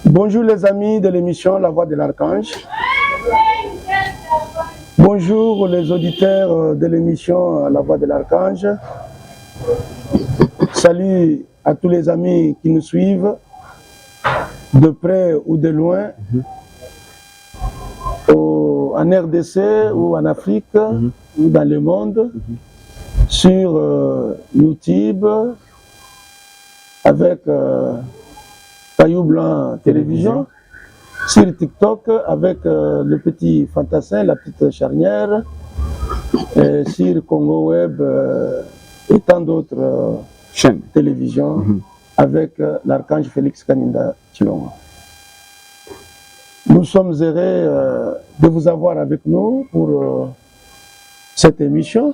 Bonjour les amis de l'émission La Voix de l'Archange. Bonjour les auditeurs de l'émission La Voix de l'Archange. Salut à tous les amis qui nous suivent, de près ou de loin, en RDC ou en Afrique ou dans le monde, sur YouTube, avec Caillou Blanc Télévision, sur TikTok avec le petit fantassin, la petite charnière, sur Congo Web et tant d'autres chaînes télévision avec l'archange Félix Kaninda Tshilongo. Nous sommes heureux de vous avoir avec nous pour cette émission.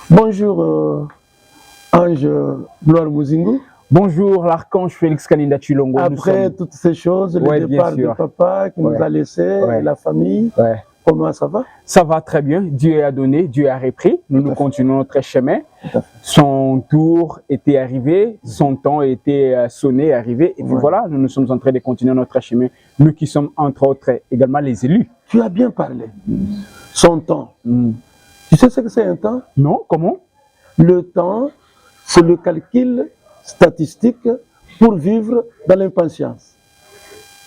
Bonjour Ange Gloire Muzingu. Bonjour l'archange Félix Kaninda Tshilongo. Après toutes ces choses, le départ de papa qui nous a laissé, la famille, comment ça va? Ça va très bien. Dieu a donné, Dieu a repris. Nous continuons notre chemin. Son tour était arrivé, son temps était sonné, arrivé. Et puis voilà, nous sommes en train de continuer notre chemin. Nous qui sommes entre autres également les élus. Tu as bien parlé. Son temps. Tu sais ce que c'est un temps? Non, comment? Le temps, c'est le calcul statistique pour vivre dans l'impatience.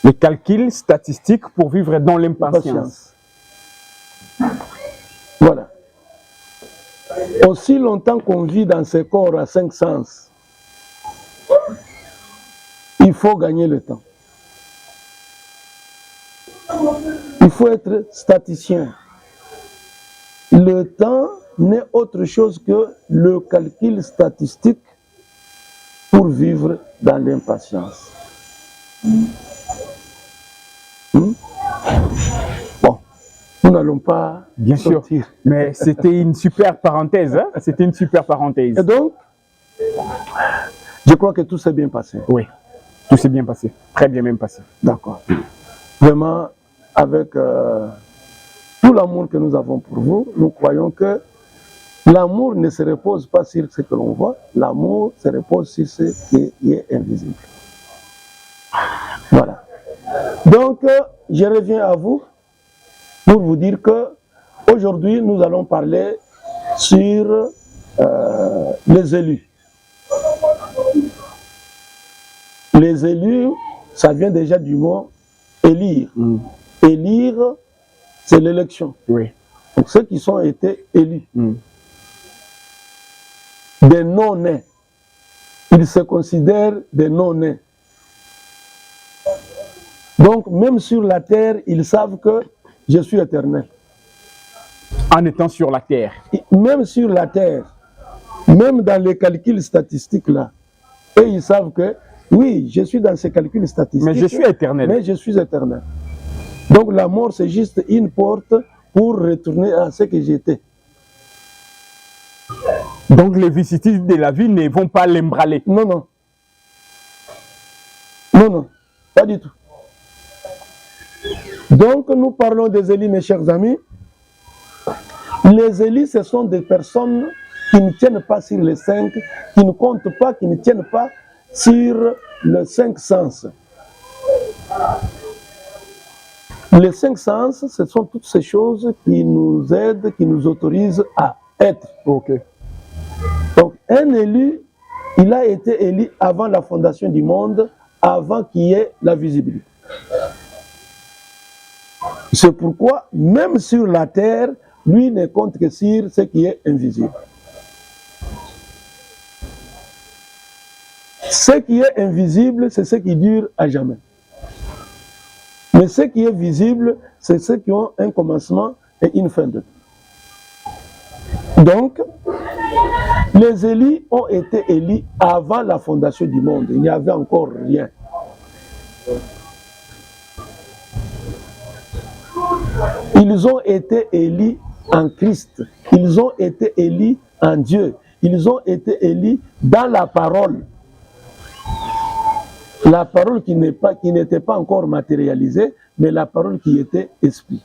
Le calcul statistique pour vivre dans l'impatience. Voilà. Aussi longtemps qu'on vit dans ce corps à 5 sens, il faut gagner le temps. Il faut être statisticien. Le temps n'est autre chose que le calcul statistique pour vivre dans l'impatience. Bon, nous n'allons pas bien sortir. Sûr, mais c'était une super parenthèse. Hein? C'était une super parenthèse. Et donc, je crois que tout s'est bien passé. Oui, tout s'est bien passé. Très bien même passé. D'accord. Vraiment, avec tout l'amour que nous avons pour vous, nous croyons que l'amour ne se repose pas sur ce que l'on voit, l'amour se repose sur ce qui est invisible. Voilà. Donc, je reviens à vous pour vous dire que aujourd'hui, nous allons parler sur les élus. Les élus, ça vient déjà du mot élire. Élire, c'est l'élection. Oui. Donc, ceux qui sont été élus. Des non-nés. Ils se considèrent des non-nés. Donc, même sur la terre, ils savent que je suis éternel. En étant sur la terre. Même sur la terre, même dans les calculs statistiques là, et ils savent que, oui, je suis dans ces calculs statistiques. Mais je suis éternel. Mais je suis éternel. Donc, la mort, c'est juste une porte pour retourner à ce que j'étais. Donc les vicissitudes de la vie ne vont pas l'embraler. Non, non. Non, non. Pas du tout. Donc nous parlons des élus, mes chers amis. Les élus, ce sont des personnes qui ne tiennent pas sur les 5, qui ne comptent pas, qui ne tiennent pas sur les 5 sens. Les 5 sens, ce sont toutes ces choses qui nous aident, qui nous autorisent à être. Ok. Donc, un élu, il a été élu avant la fondation du monde, avant qu'il y ait la visibilité. C'est pourquoi, même sur la terre, lui ne compte que sur ce qui est invisible. Ce qui est invisible, c'est ce qui dure à jamais. Mais ce qui est visible, c'est ceux qui ont un commencement et une fin de temps. Donc, les élus ont été élus avant la fondation du monde. Il n'y avait encore rien. Ils ont été élus en Christ. Ils ont été élus en Dieu. Ils ont été élus dans la parole. La parole qui n'était pas encore matérialisée, mais la parole qui était esprit.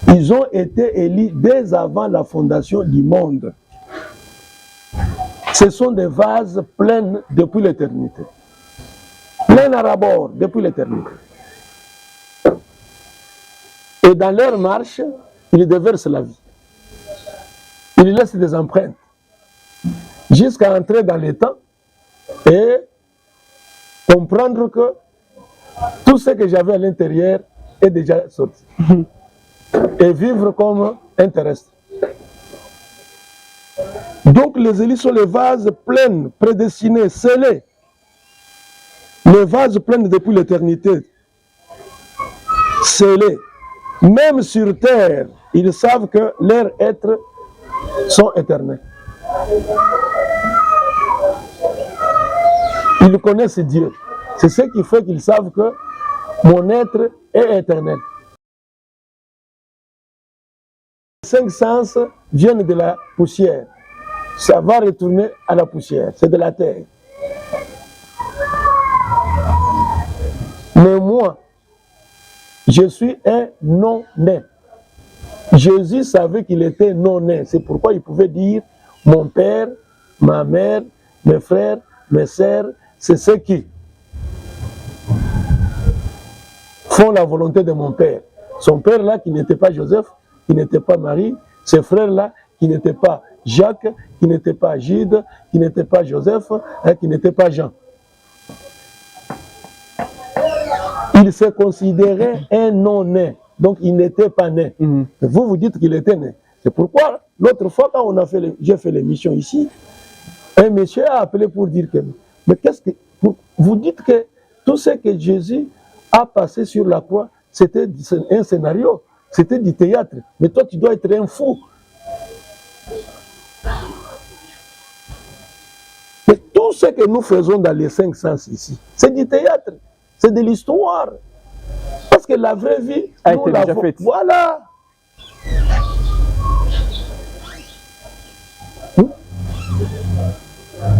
Ils ont été élus dès avant la fondation du monde. Ce sont des vases pleins depuis l'éternité. Pleins à rabord depuis l'éternité. Et dans leur marche, ils déversent la vie. Ils laissent des empreintes. Jusqu'à entrer dans les temps et comprendre que tout ce que j'avais à l'intérieur est déjà sorti. Et vivre comme un terrestre. Donc les élus sont les vases pleins, prédestinés, scellés. Les vases pleins depuis l'éternité. Scellés. Même sur terre, ils savent que leurs êtres sont éternels. Ils connaissent Dieu. C'est ce qui fait qu'ils savent que mon être est éternel. Les 5 sens viennent de la poussière. Ça va retourner à la poussière. C'est de la terre. Mais moi, je suis un non-né. Jésus savait qu'il était non-né. C'est pourquoi il pouvait dire mon père, ma mère, mes frères, mes sœurs, c'est ceux qui font la volonté de mon père. Son père là qui n'était pas Joseph, qui n'était pas Marie, ses frères là qui n'étaient pas Jacques, qui n'étaient pas Jude, qui n'étaient pas Joseph, qui n'étaient pas Jean. Il se considérait un non-né, donc il n'était pas né. Vous, vous dites qu'il était né. C'est pourquoi, l'autre fois, quand j'ai fait l'émission ici, un monsieur a appelé pour dire que, mais qu'est-ce que, vous dites que tout ce que Jésus a passé sur la croix, c'était un scénario, c'était du théâtre. Mais toi, tu dois être un fou. Mais tout ce que nous faisons dans les 5 sens ici, c'est du théâtre, c'est de l'histoire. Parce que la vraie vie, a été déjà faite. Voilà.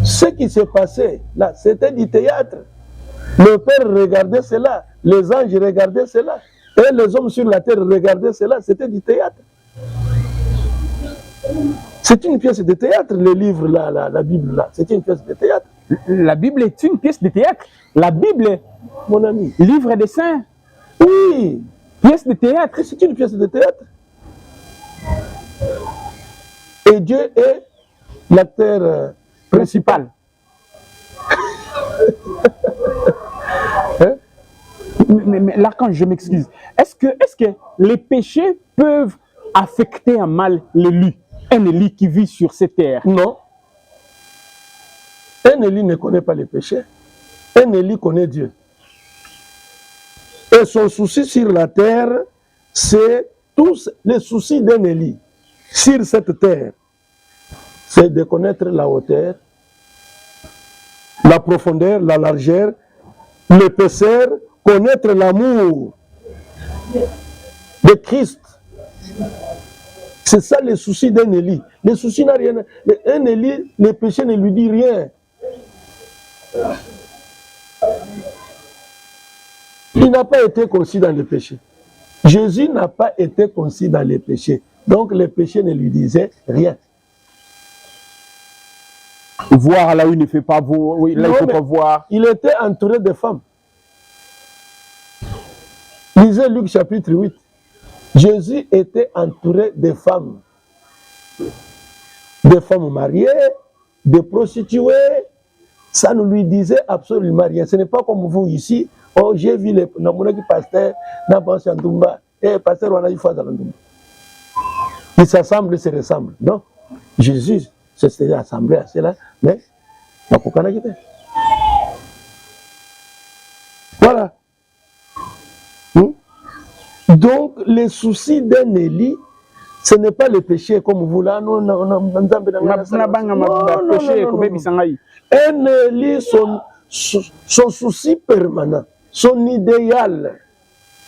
Ce qui s'est passé là, c'était du théâtre. Le Père regardait cela, les anges regardaient cela, et les hommes sur la terre regardaient cela, c'était du théâtre. C'est une pièce de théâtre, le livre là, la Bible là, c'est une pièce de théâtre. La Bible est une pièce de théâtre. La Bible est, mon ami, livre des saints. Oui, pièce de théâtre. C'est une pièce de théâtre. Et Dieu est l'acteur principal. Hein? Mais l'archange, je m'excuse. Est-ce que les péchés peuvent affecter un mal l'élu, un élu qui vit sur cette terre? Non. Un élu ne connaît pas les péchés. Un élu connaît Dieu. Et son souci sur la terre, c'est tous les soucis d'un élu sur cette terre. C'est de connaître la hauteur, la profondeur, la largeur, l'épaisseur, connaître l'amour de Christ. C'est ça le souci d'un élu. Le souci n'a rien. Un élu, le péché ne lui dit rien. Il n'a pas été conçu dans le péché. Jésus n'a pas été conçu dans le péché. Donc le péché ne lui disait rien. Voir là où il ne fait pas voir, oui, là il ne faut pas voir. Il était entouré de femmes. Lisez Luc chapitre 8. Jésus était entouré de femmes. Des femmes mariées, des prostituées. Ça ne lui disait absolument rien. Ce n'est pas comme vous ici. Oh, j'ai vu les pasteurs, pasteur, ils s'assemblent, se ressemblent. Non, Jésus s'est assemblé à cela, mais voilà. Donc, les soucis d'un élu, ce n'est pas le péché comme vous là. Non. Un élu, son souci permanent, son idéal,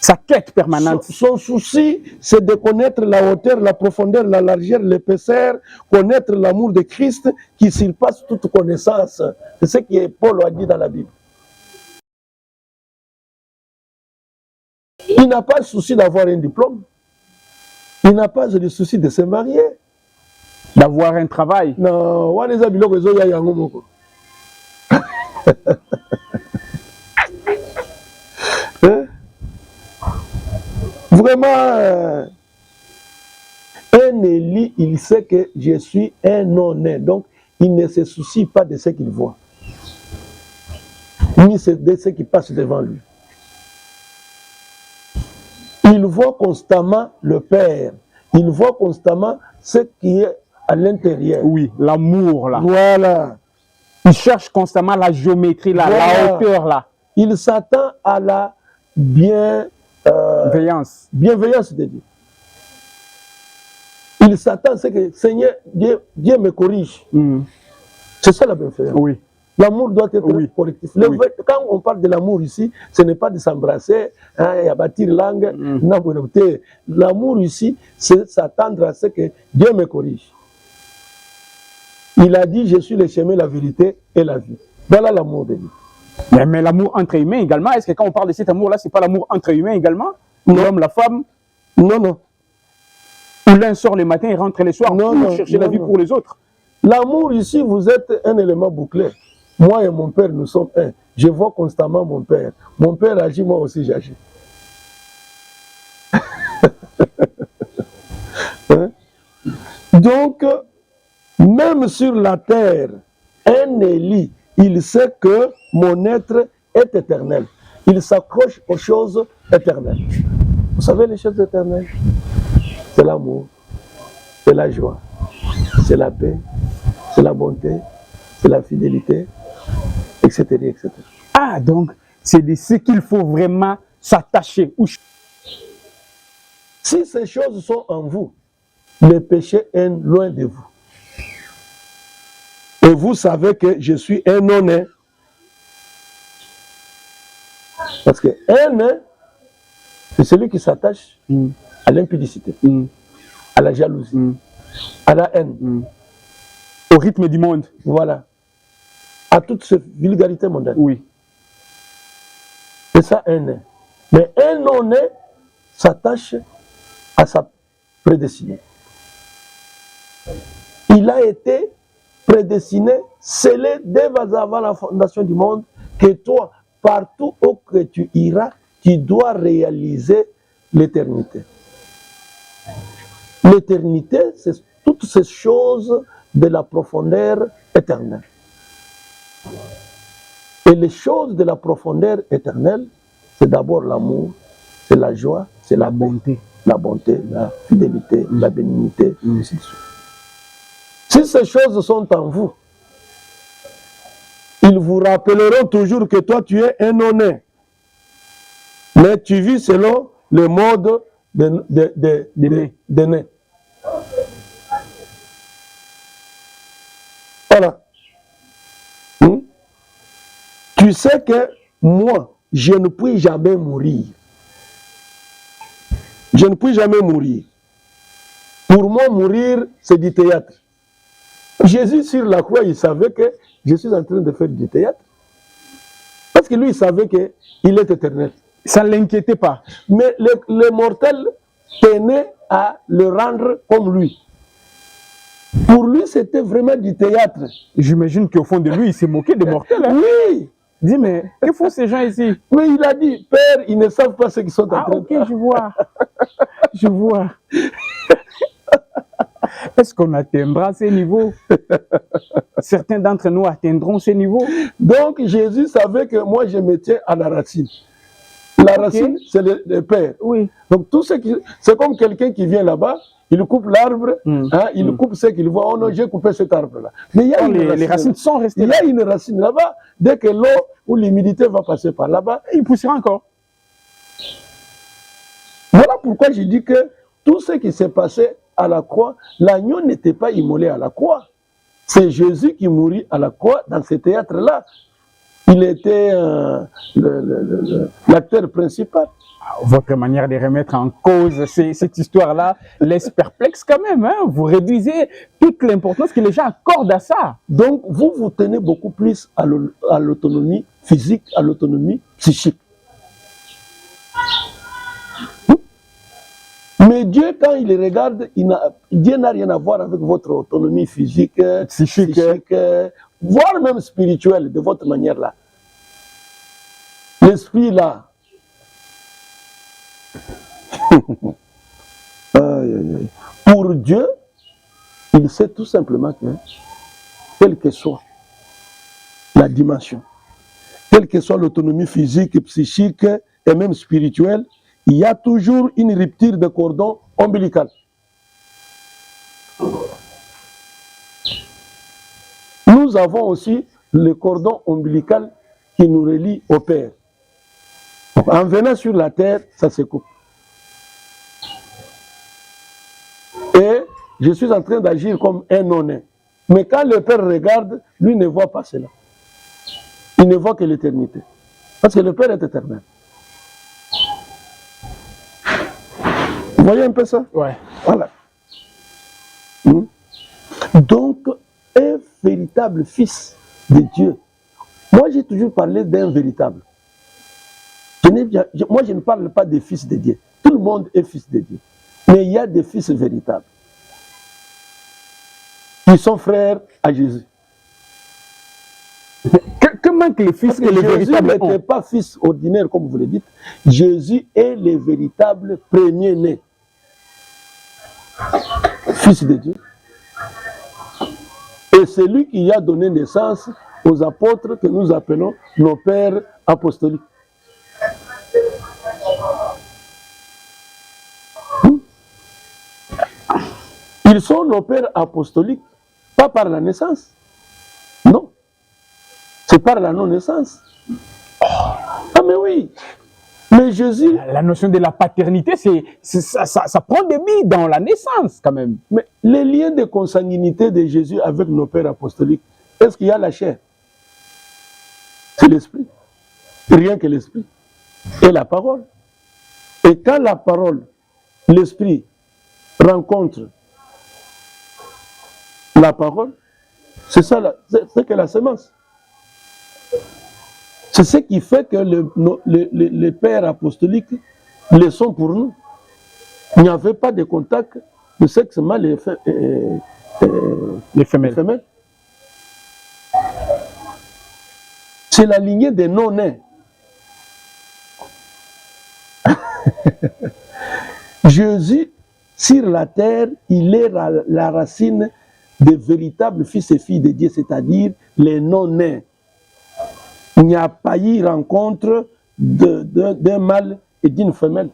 sa quête permanente. Son souci, c'est de connaître la hauteur, la profondeur, la largeur, l'épaisseur, connaître l'amour de Christ qui surpasse toute connaissance. C'est ce que Paul a dit dans la Bible. Il n'a pas le souci d'avoir un diplôme. Il n'a pas de souci de se marier. D'avoir un travail. Non, on est habillés aux autres, il y a un mot. Vraiment, un Élie, il sait que je suis un honnête. Donc, il ne se soucie pas de ce qu'il voit, ni de ce qui passe devant lui. Il voit constamment le Père. Il voit constamment ce qui est à l'intérieur. Oui, l'amour là. Voilà. Il cherche constamment la géométrie là, Voilà. la hauteur là. Il s'attend à la bienveillance de Dieu. Il s'attend à ce que Seigneur, Dieu me corrige. C'est ça la bienveillance. Oui. L'amour doit être collectif. Oui. Quand on parle de l'amour ici, ce n'est pas de s'embrasser, hein, bâtir langue. Non, l'amour ici, c'est s'attendre à ce que Dieu me corrige. Il a dit, je suis le chemin, la vérité et la vie. Voilà l'amour de Dieu. Mais l'amour entre humains également, est-ce que quand on parle de cet amour-là, ce n'est pas l'amour entre humains également? L'homme, la femme? Non, non. Où l'un sort le matin et rentre le soir pour chercher la vie pour les autres. L'amour ici, vous êtes un élément bouclé. Moi et mon père, nous sommes un. Je vois constamment mon père. Mon père agit, moi aussi j'agis. Hein? Donc, même sur la terre, un Élie, il sait que mon être est éternel. Il s'accroche aux choses éternelles. Vous savez les choses éternelles? C'est l'amour, c'est la joie, c'est la paix, c'est la bonté, c'est la fidélité, etc., etc. Ah, donc, c'est de ce qu'il faut vraiment s'attacher. Si ces choses sont en vous, le péché est loin de vous. Et vous savez que je suis un honnête. Parce que un, c'est celui qui s'attache à l'impudicité, à la jalousie, à la haine, au rythme du monde. Voilà. À toute cette vulgarité mondaine. Oui. C'est ça un nain. Mais un non-nain s'attache à sa prédestinée. Il a été prédestiné, scellé dès avant la fondation du monde, que toi, partout où que tu iras, tu dois réaliser l'éternité. L'éternité, c'est toutes ces choses de la profondeur éternelle. Et les choses de la profondeur éternelle, c'est d'abord l'amour, c'est la joie, c'est la bonté, la fidélité, la bénignité, ainsi de suite. Si ces choses sont en vous, ils vous rappelleront toujours que toi, tu es un honnête. Mais tu vis selon le mode de né. Voilà. Tu sais que moi, je ne puis jamais mourir. Je ne puis jamais mourir. Pour moi, mourir, c'est du théâtre. Jésus, sur la croix, il savait que je suis en train de faire du théâtre. Parce que lui, il savait qu'il est éternel. Ça ne l'inquiétait pas. Mais le mortel tenait à le rendre comme lui. Pour lui, c'était vraiment du théâtre. J'imagine qu'au fond de lui, il s'est moqué des mortels. Hein? Oui. Il dit, mais que font ces gens ici? Oui, il a dit, Père, ils ne savent pas ce qu'ils sont en train de faire. Ok, je vois. Je vois. Est-ce qu'on atteindra ces niveaux? Certains d'entre nous atteindront ces niveaux. Donc, Jésus savait que moi, je me tiens à la racine. La racine, c'est le Père. Oui. Donc, tout ce qui, c'est comme quelqu'un qui vient là-bas, il coupe l'arbre, il coupe ce qu'il voit. Oh non, j'ai coupé cet arbre-là. Mais il y a les racines sont restées là. Il y a une racine là-bas. Dès que l'eau ou l'humidité va passer par là-bas, il poussera encore. Voilà pourquoi je dis que tout ce qui s'est passé à la croix, l'agneau n'était pas immolé à la croix. C'est Jésus qui mourit à la croix dans ce théâtre-là. Il était l'acteur principal. Votre manière de remettre en cause cette histoire-là laisse perplexe quand même. Hein? Vous réduisez toute l'importance que les gens accordent à ça. Donc, vous tenez beaucoup plus à l'autonomie physique, à l'autonomie psychique. Mais Dieu, quand il regarde, Dieu n'a rien à voir avec votre autonomie physique, psychique, voire même spirituelle, de votre manière là. L'esprit là. Pour Dieu, il sait tout simplement que, quelle que soit la dimension, quelle que soit l'autonomie physique, psychique et même spirituelle, il y a toujours une rupture de cordon ombilical. Nous avons aussi le cordon ombilical qui nous relie au Père. En venant sur la terre, ça se coupe. Et je suis en train d'agir comme un non-nain. Mais quand le Père regarde, lui ne voit pas cela. Il ne voit que l'éternité. Parce que le Père est éternel. Vous voyez un peu ça? Ouais. Voilà. Donc, un véritable fils de Dieu. Moi, j'ai toujours parlé d'un véritable. Moi, je ne parle pas des fils de Dieu. Tout le monde est fils de Dieu. Mais il y a des fils véritables. Qui sont frères à Jésus. Comment que les fils que Jésus n'était pas fils ordinaire, comme vous le dites. Jésus est le véritable premier-né. Fils de Dieu. Et c'est lui qui a donné naissance aux apôtres que nous appelons nos pères apostoliques. Ils sont nos pères apostoliques, pas par la naissance. Non. C'est par la non-naissance. Ah mais oui. Mais Jésus... La notion de la paternité, ça prend des billes dans la naissance quand même. Mais les liens de consanguinité de Jésus avec nos pères apostoliques, est-ce qu'il y a la chair? C'est l'esprit. Rien que l'esprit. Et la parole. Et quand la parole, l'esprit, rencontre la parole, c'est ça, c'est que la semence. C'est ce qui fait que les pères apostoliques le sont pour nous. Il n'y avait pas de contact de sexe mâle et femelle. C'est la lignée des non-nés. Jésus, sur la terre, il est la racine des véritables fils et filles de Dieu, c'est-à-dire les non-nés. Il n'y a pas eu rencontre d'un mâle et d'une femelle.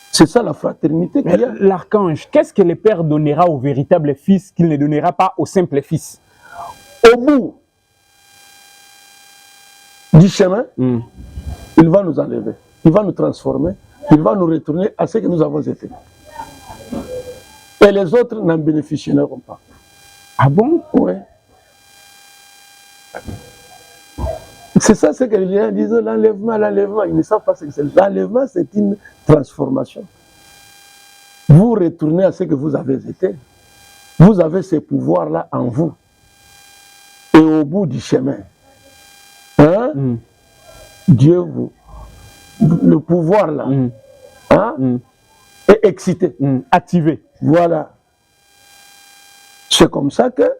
C'est ça la fraternité qu'il y a. L'archange, qu'est-ce que le Père donnera au véritable fils qu'il ne donnera pas au simple fils? Au bout du chemin, il va nous enlever, il va nous transformer, il va nous retourner à ce que nous avons été. Et les autres n'en bénéficieront pas. Ah bon? Oui. C'est ça ce que les gens disent, l'enlèvement, l'enlèvement. Ils ne savent pas ce que c'est. L'enlèvement, c'est une transformation. Vous retournez à ce que vous avez été. Vous avez ce pouvoir-là en vous. Et au bout du chemin, Dieu vous... Le pouvoir-là est excité. Activé. Voilà. C'est comme ça que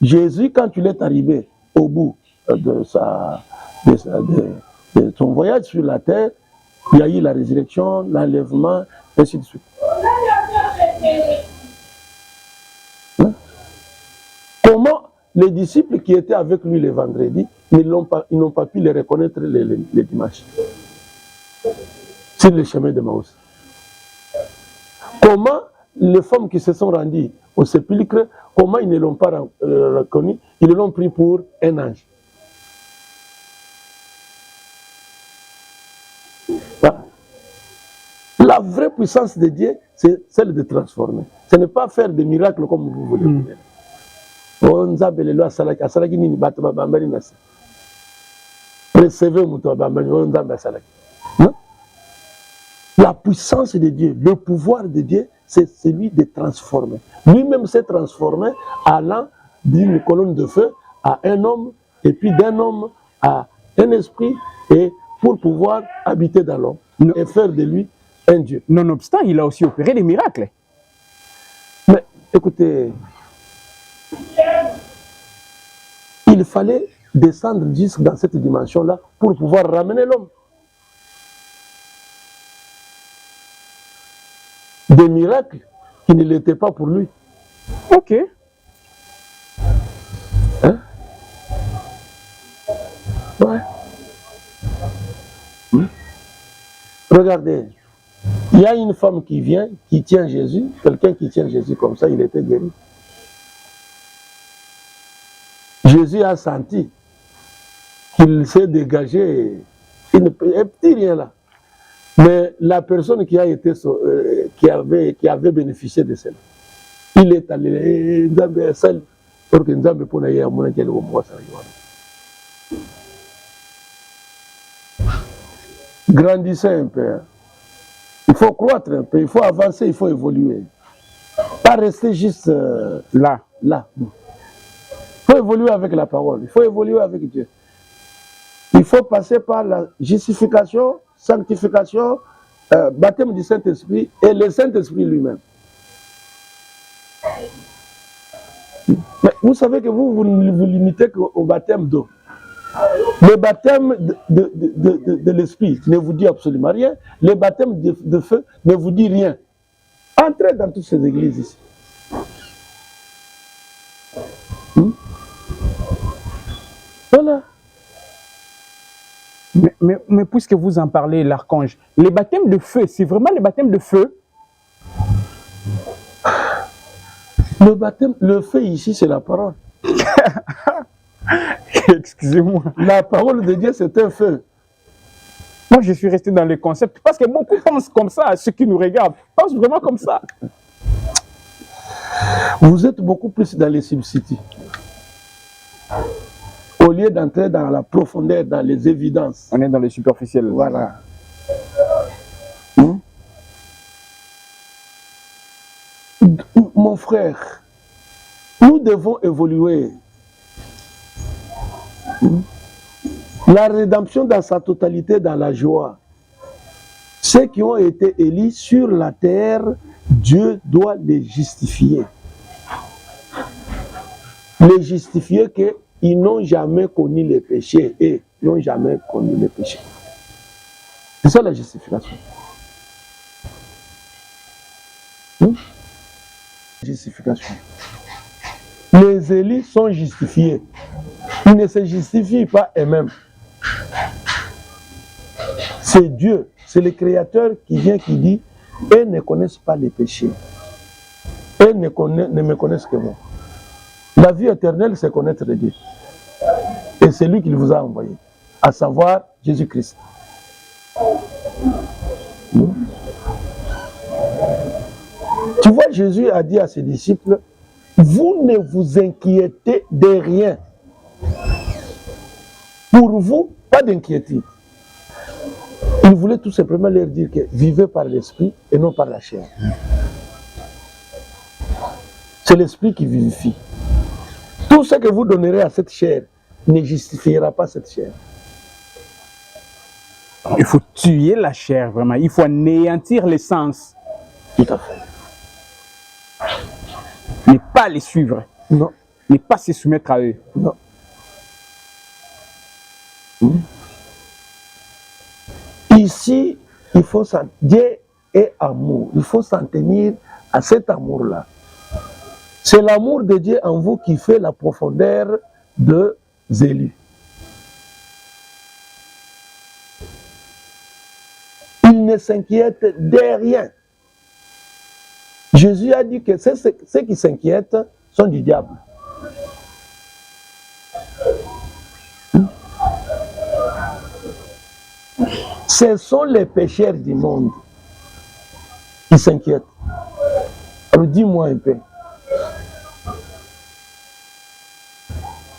Jésus, quand il est arrivé au bout de son voyage sur la terre, il y a eu la résurrection, l'enlèvement, ainsi de suite. Comment les disciples qui étaient avec lui le vendredi, ils n'ont pas pu les reconnaître les dimanches sur le chemin de Maús? Comment les femmes qui se sont rendues au sépulcre, comment ils ne l'ont pas reconnu? Ils l'ont pris pour un ange. Voilà. La vraie puissance de Dieu, c'est celle de transformer. Ce n'est pas faire des miracles comme vous voulez. La puissance de Dieu, le pouvoir de Dieu, c'est celui de transformer. Lui-même s'est transformé allant d'une colonne de feu à un homme, et puis d'un homme à un esprit, et pour pouvoir habiter dans l'homme et faire de lui un Dieu. Nonobstant, il a aussi opéré des miracles. Mais écoutez, il fallait descendre jusque dans cette dimension-là pour pouvoir ramener l'homme. Des miracles qui ne l'étaient pas pour lui. Ok. Hein? Ouais. Regardez, il y a une femme qui vient, qui tient Jésus, quelqu'un qui tient Jésus comme ça, il était guéri. Jésus a senti qu'il s'est dégagé, il ne petit rien là. Mais la personne qui a été qui avait bénéficié de cela, il est allé seul pour que Nzambe pour aller à mon angel au moins ça. Grandissez un peu. Hein. Il faut croître un peu, il faut avancer, il faut évoluer. Pas rester juste là. Il faut évoluer avec la parole, il faut évoluer avec Dieu. Il faut passer par la justification, sanctification, baptême du Saint-Esprit et le Saint-Esprit lui-même. Mais vous savez que vous limitez au baptême d'eau. Le baptême de l'Esprit ne vous dit absolument rien. Le baptême de feu ne vous dit rien. Entrez dans toutes ces églises ici. Voilà. Mais puisque vous en parlez, l'archange, les baptêmes de feu, c'est vraiment les baptêmes de feu? Le feu ici, c'est la parole. Excusez-moi. La parole de Dieu, c'est un feu. Moi, je suis resté dans le concept parce que beaucoup pensent comme ça, ceux qui nous regardent, pensent vraiment comme ça. Vous êtes beaucoup plus dans les substituts. Au lieu d'entrer dans la profondeur, dans les évidences. On est dans le superficiel. Voilà. Mon frère, nous devons évoluer. La rédemption dans sa totalité, dans la joie. Ceux qui ont été élus sur la terre, Dieu doit les justifier. Les justifier qu'ils n'ont jamais connu les péchés et n'ont jamais connu les péchés. C'est ça la justification. Justification. Les élus sont justifiés. Ils ne se justifient pas eux-mêmes. C'est Dieu, c'est le Créateur qui vient qui dit « Eux ne connaissent pas les péchés. Eux ne me connaissent que moi. » La vie éternelle, c'est connaître Dieu. Et c'est lui qui vous a envoyé, à savoir Jésus-Christ. Tu vois, Jésus a dit à ses disciples, vous ne vous inquiétez de rien. Pour vous, pas d'inquiétude. Il voulait tout simplement leur dire que vivez par l'esprit et non par la chair. C'est l'esprit qui vivifie. Tout ce que vous donnerez à cette chair ne justifiera pas cette chair. Il faut tuer la chair, vraiment. Il faut anéantir l'essence. Tout à fait. Ne pas les suivre. Non. Ne pas se soumettre à eux. Non. Ici, il faut Dieu est amour. Il faut s'en tenir à cet amour-là. C'est l'amour de Dieu en vous qui fait la profondeur de élus. Il ne s'inquiète de rien. Jésus a dit que ceux qui s'inquiètent sont du diable. Ce sont les pécheurs du monde qui s'inquiètent. Alors dis-moi un peu.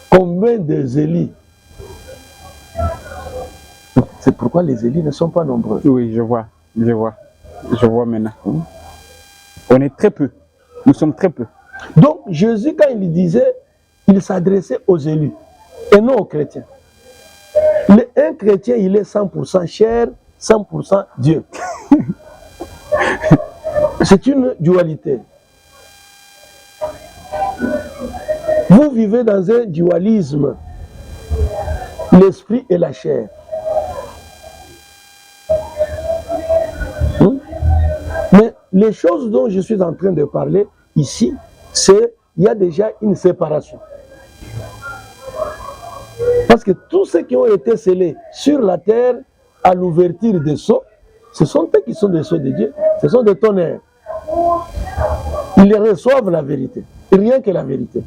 Combien de élus? C'est pourquoi les élus ne sont pas nombreux. Oui, je vois maintenant. On est très peu. Nous sommes très peu. Donc Jésus, quand il disait, il s'adressait aux élus et non aux chrétiens. Un chrétien, il est 100% chair, 100% Dieu. C'est une dualité. Vous vivez dans un dualisme, l'esprit et la chair. Mais les choses dont je suis en train de parler ici, c'est qu'il y a déjà une séparation. Parce que tous ceux qui ont été scellés sur la terre à l'ouverture des sceaux, ce sont eux qui sont des sceaux de Dieu, ce sont des tonnerres. Ils reçoivent la vérité, rien que la vérité.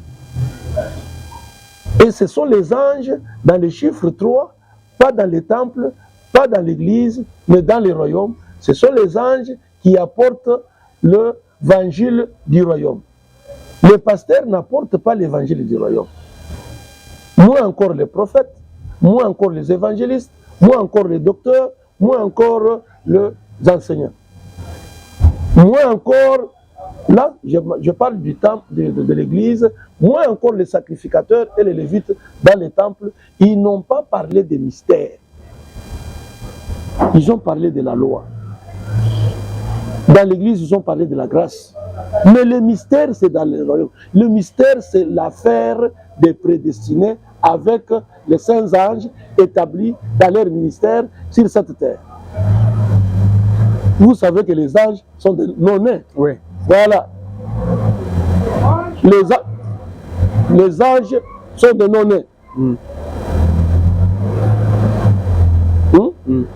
Et ce sont les anges dans le chiffre 3, pas dans les temples, pas dans l'église, mais dans les royaumes. Ce sont les anges qui apportent l'évangile du royaume. Les pasteurs n'apportent pas l'évangile du royaume. Moins encore les prophètes, moins encore les évangélistes, moins encore les docteurs, moins encore les enseignants. Moins encore, là, je parle du temple, de l'église, moins encore les sacrificateurs et les lévites dans les temples, ils n'ont pas parlé des mystères. Ils ont parlé de la loi. Dans l'église, ils ont parlé de la grâce. Mais le mystère, c'est dans le royaume. Le mystère, c'est l'affaire des prédestinés avec les saints anges établis dans leur ministère sur cette terre. Vous savez que les anges sont des non-nés. Oui. Voilà. Les anges sont des non-nés.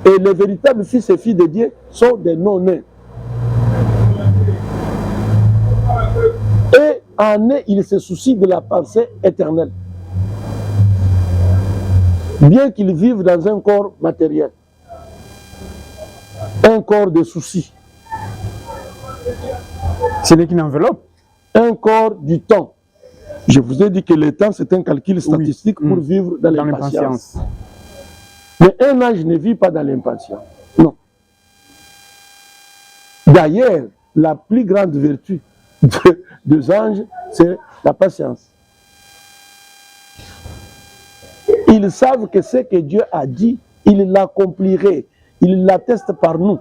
Et les véritables fils et filles de Dieu sont des non-nés. Et en eux, ils se soucient de la pensée éternelle. Bien qu'ils vivent dans un corps matériel. Un corps de soucis. Ce n'est qu'une enveloppe. Un corps du temps. Je vous ai dit que le temps, c'est un calcul statistique pour vivre dans l'impatience. Mais un ange ne vit pas dans l'impatience. Non. D'ailleurs, la plus grande vertu des anges, c'est la patience. Ils savent que ce que Dieu a dit, il l'accomplirait. Il l'atteste par nous.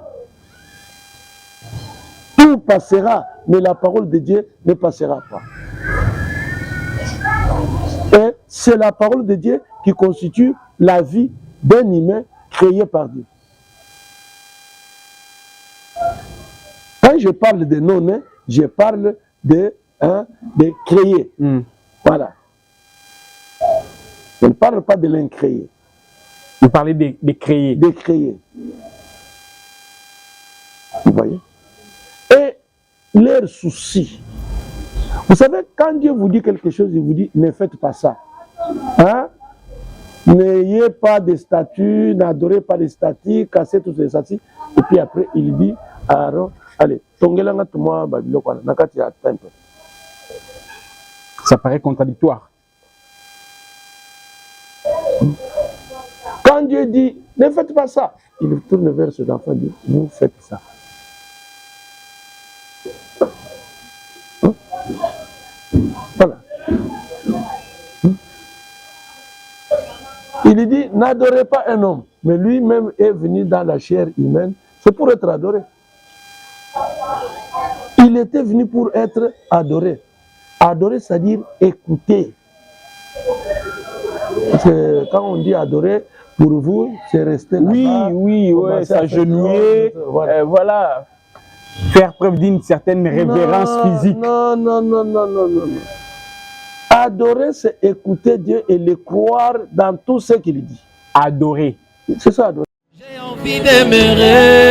Tout passera, mais la parole de Dieu ne passera pas. Et c'est la parole de Dieu qui constitue la vie d'un humain créé par Dieu. Quand je parle de non-nés, je parle de créer. Voilà. Je ne parle pas de l'incréé. Vous parlez de créer. De créer. Vous voyez? Et leur souci. Vous savez, quand Dieu vous dit quelque chose, il vous dit, ne faites pas ça. Hein? N'ayez pas de statues, n'adorez pas de statues, cassez toutes les statues. Et puis après, il dit à Aaron, allez, ça paraît contradictoire. Quand Dieu dit, ne faites pas ça, il tourne vers ses enfants et dit, vous faites ça. Voilà. Il dit, n'adorez pas un homme, mais lui-même est venu dans la chair humaine, c'est pour être adoré. Il était venu pour être adoré. Adorer, c'est-à-dire écouter. Parce que quand on dit adorer, pour vous, c'est rester là-bas. Oui, s'agenouiller, voilà. Faire preuve d'une certaine révérence physique. Non. Adorer, c'est écouter Dieu et le croire dans tout ce qu'il dit. Adorer. C'est ça, adorer. J'ai envie d'aimer.